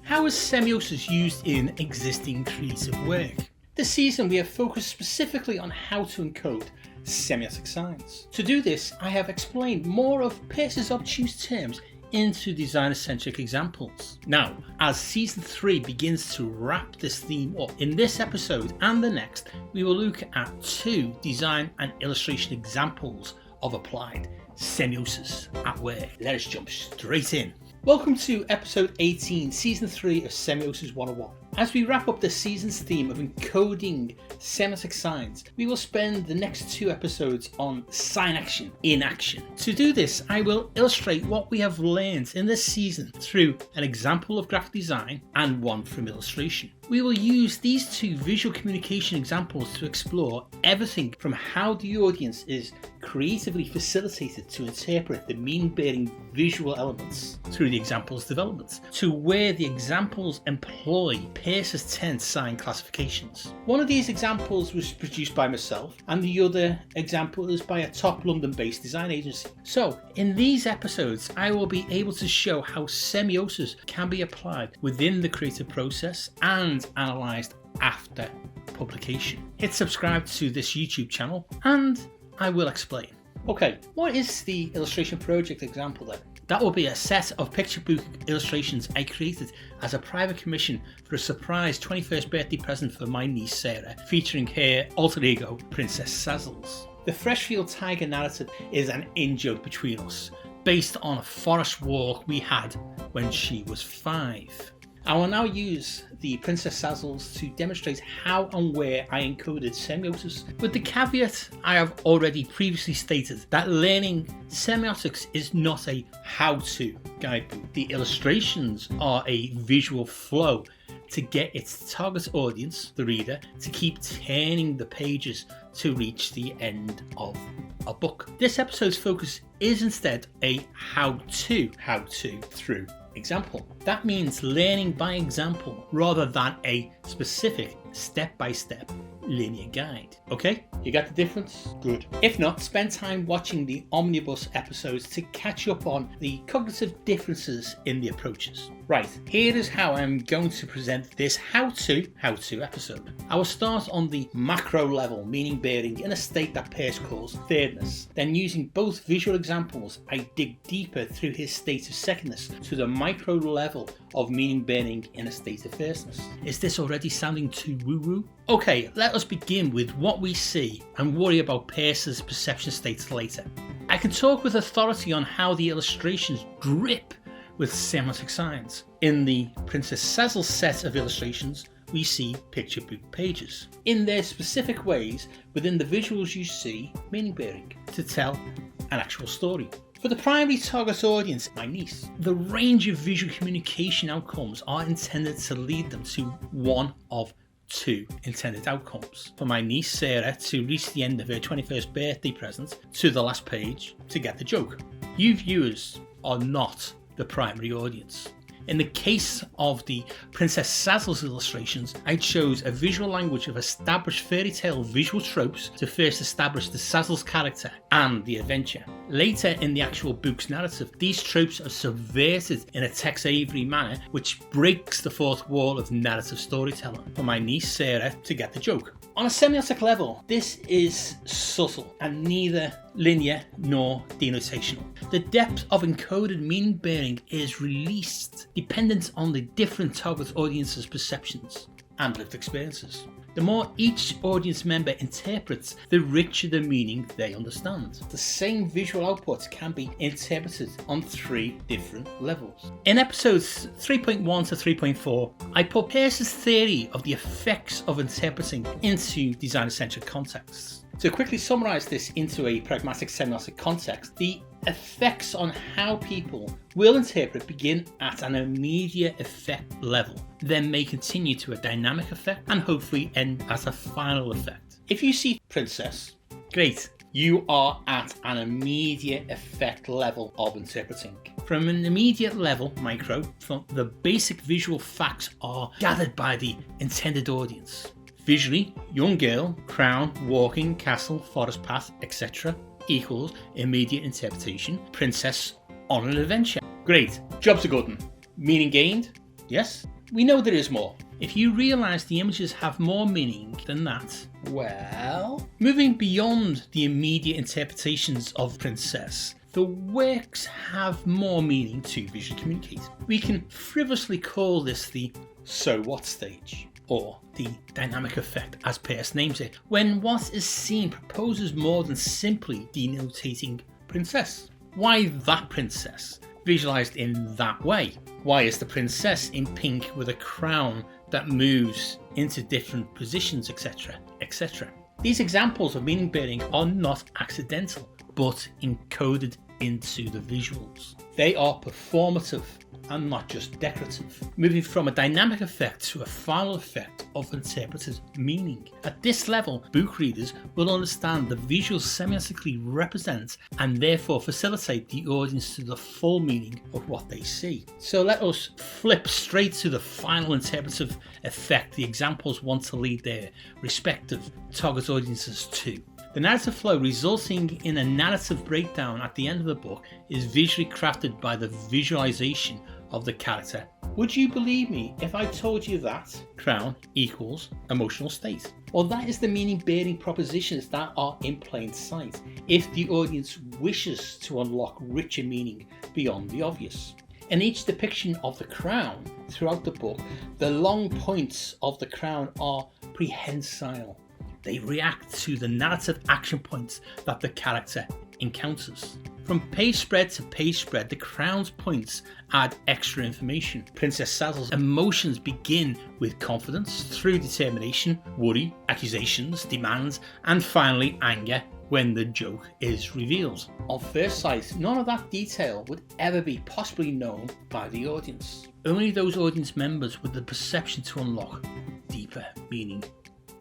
How is semiosis used in existing creative work? This season we have focused specifically on how to encode semiotic signs. To do this, I have explained more of Peirce's obtuse terms into designer-centric examples. Now, as season 3 begins to wrap this theme up, in this episode and the next, we will look at 2 design and illustration examples of applied semiosis at work. Let us jump straight in. Welcome to episode 18, season 3 of Semiosis 101. As we wrap up the season's theme of encoding semiotic signs, we will spend the next 2 episodes on sign action in action. To do this, I will illustrate what we have learned in this season through an example of graphic design and one from illustration. We will use these 2 visual communication examples to explore everything from how the audience is creatively facilitated to interpret the meaning-bearing visual elements through the example's development, to where the examples employ Peirce's 10 sign classifications. One of these examples was produced by myself, and the other example is by a top London-based design agency. So, in these episodes, I will be able to show how semiosis can be applied within the creative process and analysed after publication. Hit subscribe to this YouTube channel and I will explain. Okay, what is the illustration project example then? That will be a set of picture book illustrations I created as a private commission for a surprise 21st birthday present for my niece Sarah, featuring her alter ego Princess Sazzles. The Freshfield Tiger narrative is an in-joke between us, based on a forest walk we had when she was 5. I will now use the Princess Sazzles to demonstrate how and where I encoded semiosis, with the caveat I have already previously stated that learning semiotics is not a how-to guidebook. The illustrations are a visual flow to get its target audience, the reader, to keep turning the pages to reach the end of a book. This episode's focus is instead a how-to through example. That means learning by example rather than a specific step-by-step linear guide. Okay, you got the difference? Good. If not, spend time watching the omnibus episodes to catch up on the cognitive differences in the approaches. Right, here is how I'm going to present this how-to episode. I will start on the macro level, meaning bearing in a state that Peirce calls thirdness. Then using both visual examples, I dig deeper through his state of secondness to the micro level of meaning bearing in a state of firstness. Is this already sounding too woo-woo? Okay, let us begin with what we see and worry about Peirce's perception states later. I can talk with authority on how the illustrations drip with semiotic signs. In the Princess Sazzles set of illustrations, we see picture book pages. In their specific ways, within the visuals you see meaning bearing to tell an actual story. For the primary target audience, my niece, the range of visual communication outcomes are intended to lead them to one of 2 intended outcomes. For my niece Sarah to reach the end of her 21st birthday present, to the last page, to get the joke. You viewers are not the primary audience. In the case of the Princess Sazzles illustrations, I chose a visual language of established fairy tale visual tropes to first establish the Sazzles character and the adventure. Later in the actual book's narrative, these tropes are subverted in a Tex Avery manner which breaks the fourth wall of narrative storytelling for my niece Sarah to get the joke. On a semiotic level, this is subtle and neither linear nor denotational. The depth of encoded meaning bearing is released dependent on the different target audience's perceptions and lived experiences. The more each audience member interprets, the richer the meaning they understand. The same visual output can be interpreted on 3 different levels. In episodes 3.1 to 3.4, I put Peirce's theory of the effects of interpreting into designer-centric contexts. To quickly summarise this into a pragmatic semiotic context, the effects on how people will interpret begin at an immediate effect level, then may continue to a dynamic effect and hopefully end at a final effect. If you see Princess, great, you are at an immediate effect level of interpreting. From an immediate level, micro, the basic visual facts are gathered by the intended audience. Visually, young girl, crown, walking, castle, forest path, etc. equals immediate interpretation, princess on an adventure. Great, job's a good one. Meaning gained? Yes. we know there is more. If you realise the images have more meaning than that, well, moving beyond the immediate interpretations of Princess, the works have more meaning to visually communicate. We can frivolously call this the so what stage, or the dynamic effect as Peirce names it, when what is seen proposes more than simply denotating princess. Why that princess, visualised in that way? Why is the princess in pink with a crown that moves into different positions, etc., etc.? These examples of meaning bearing are not accidental, but encoded into the visuals. They are performative and not just decorative, moving from a dynamic effect to a final effect of interpreted meaning. At this level, book readers will understand the visuals semiotically represent and therefore facilitate the audience to the full meaning of what they see. So let us flip straight to the final interpretive effect the examples want to lead their respective target audiences to. The narrative flow resulting in a narrative breakdown at the end of the book is visually crafted by the visualization of the character. Would you believe me if I told you that crown equals emotional state? Well, that is the meaning bearing propositions that are in plain sight if the audience wishes to unlock richer meaning beyond the obvious. In each depiction of the crown throughout the book, the long points of the crown are prehensile. They react to the narrative action points that the character encounters. From page spread to page spread, the crown's points add extra information. Princess Sazel's emotions begin with confidence, through determination, worry, accusations, demands, and finally anger when the joke is revealed. On first sight, none of that detail would ever be possibly known by the audience. Only those audience members with the perception to unlock deeper meaning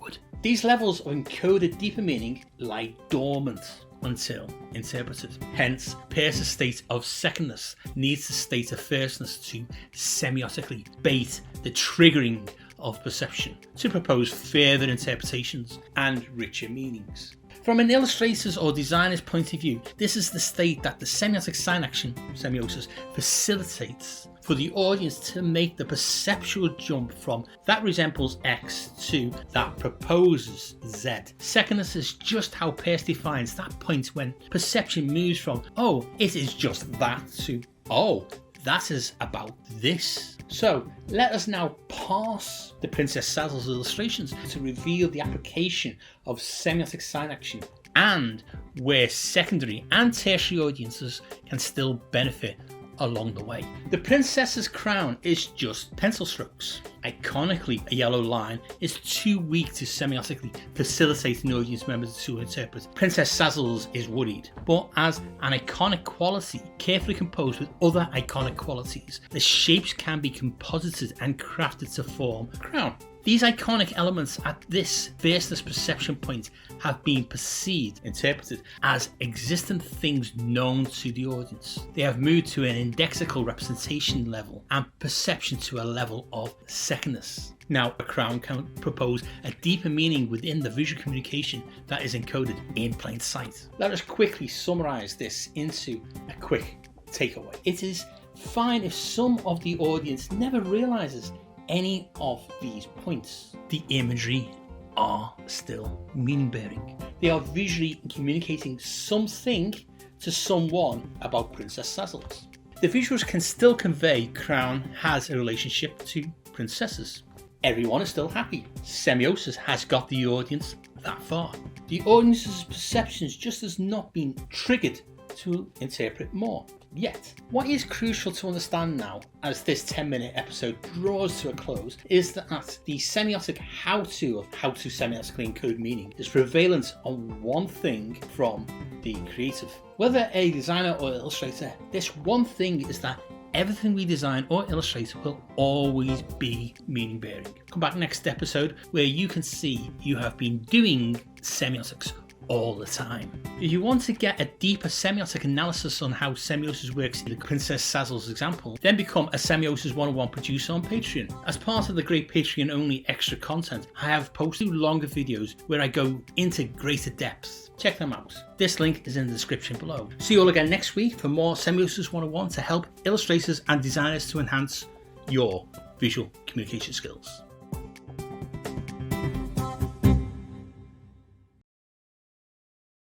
would. These levels of encoded deeper meaning lie dormant until interpreted. Hence, Peirce's state of secondness needs the state of firstness to semiotically bait the triggering of perception to propose further interpretations and richer meanings. From an illustrator's or designer's point of view, this is the state that the semiotic sign action, semiosis, facilitates for the audience to make the perceptual jump from that resembles X to that proposes Z. Secondness is just how Peirce defines that point when perception moves from, oh, it is just that, to, oh, that is about this. So let us now parse the Princess Sazel's illustrations to reveal the application of semiotic sign action and where secondary and tertiary audiences can still benefit along the way. The princess's crown is just pencil strokes. Iconically, a yellow line is too weak to semiotically facilitate an audience member to interpret. Princess Sazel's is worried, but as an iconic quality, carefully composed with other iconic qualities, the shapes can be composited and crafted to form a crown. These iconic elements at this firstness perception point have been perceived, interpreted as existent things known to the audience. They have moved to an indexical representation level and perception to a level of secondness. Now, a crown can propose a deeper meaning within the visual communication that is encoded in plain sight. Let us quickly summarize this into a quick takeaway. It is fine if some of the audience never realizes any of these points. The imagery are still meaning bearing. They are visually communicating something to someone about Princess Sazel's. The visuals can still convey crown has a relationship to princesses. Everyone is still happy. Semiosis has got the audience that far. The audience's perceptions just has not been triggered to interpret more yet. What is crucial to understand now, as this 10-minute episode draws to a close, is that the semiotic how-to of how to semiotically encode meaning is prevalent on one thing from the creative. Whether a designer or illustrator, this one thing is that everything we design or illustrate will always be meaning bearing. Come back next episode where you can see you have been doing semiotics all the time. If you want to get a deeper semiotic analysis on how semiosis works in the Princess Sazel's example, then become a Semiosis 101 producer on Patreon. As part of the great Patreon only extra content, I have posted longer videos where I go into greater depth. Check them out. This link is in the description below. See you all again next week for more Semiosis 101 to help illustrators and designers to enhance your visual communication skills.